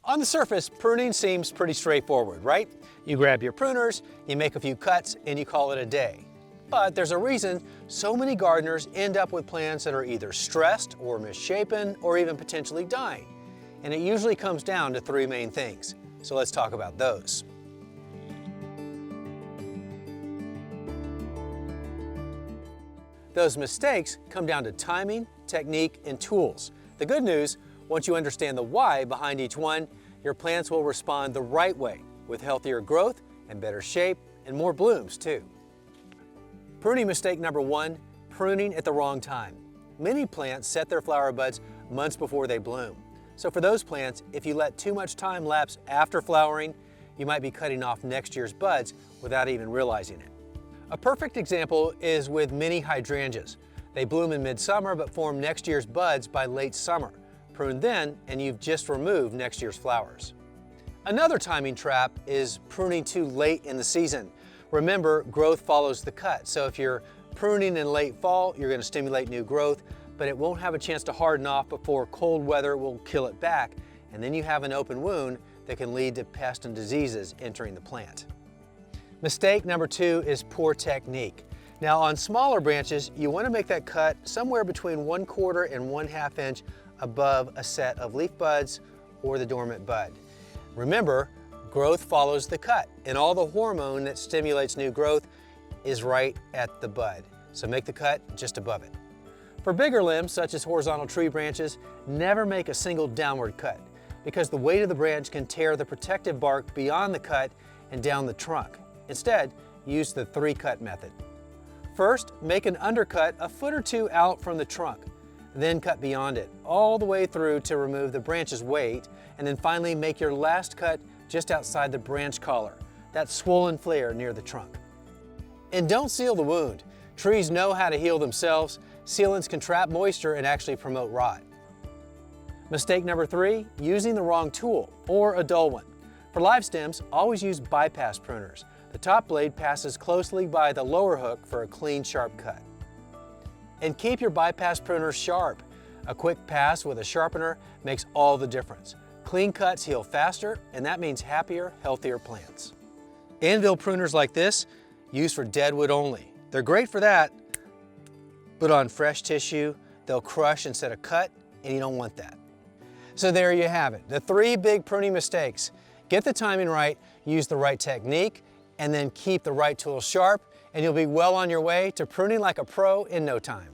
On the surface, pruning seems pretty straightforward, right? You grab your pruners, you make a few cuts, and you call it a day. But there's a reason so many gardeners end up with plants that are either stressed or misshapen or even potentially dying. And it usually comes down to three main things. So let's talk about those. Those mistakes come down to timing, technique, and tools. The good news, once you understand the why behind each one, your plants will respond the right way with healthier growth and better shape and more blooms too. Pruning mistake number one, pruning at the wrong time. Many plants set their flower buds months before they bloom. So for those plants, if you let too much time lapse after flowering, you might be cutting off next year's buds without even realizing it. A perfect example is with many hydrangeas. They bloom in midsummer but form next year's buds by late summer. Prune then, and you've just removed next year's flowers. Another timing trap is pruning too late in the season. Remember, growth follows the cut. So if you're pruning in late fall, you're going to stimulate new growth, but it won't have a chance to harden off before cold weather will kill it back, and then you have an open wound that can lead to pests and diseases entering the plant. Mistake number two is poor technique. Now on smaller branches, you want to make that cut somewhere between 1/4 and 1/2 inch above a set of leaf buds or the dormant bud. Remember, growth follows the cut, and all the hormone that stimulates new growth is right at the bud. So make the cut just above it. For bigger limbs, such as horizontal tree branches, never make a single downward cut because the weight of the branch can tear the protective bark beyond the cut and down the trunk. Instead, use the 3-cut method. First, make an undercut a foot or two out from the trunk. Then cut beyond it, all the way through to remove the branch's weight, and then finally make your last cut just outside the branch collar, that swollen flare near the trunk. And don't seal the wound. Trees know how to heal themselves. Sealants can trap moisture and actually promote rot. Mistake number three, using the wrong tool or a dull one. For live stems, always use bypass pruners. The top blade passes closely by the lower hook for a clean, sharp cut. And keep your bypass pruner sharp. A quick pass with a sharpener makes all the difference. Clean cuts heal faster, and that means happier, healthier plants. Anvil pruners like this, used for deadwood only. They're great for that, but on fresh tissue, they'll crush instead of cut, and you don't want that. So there you have it, the 3 big pruning mistakes. Get the timing right, use the right technique, and then keep the right tools sharp, and you'll be well on your way to pruning like a pro in no time.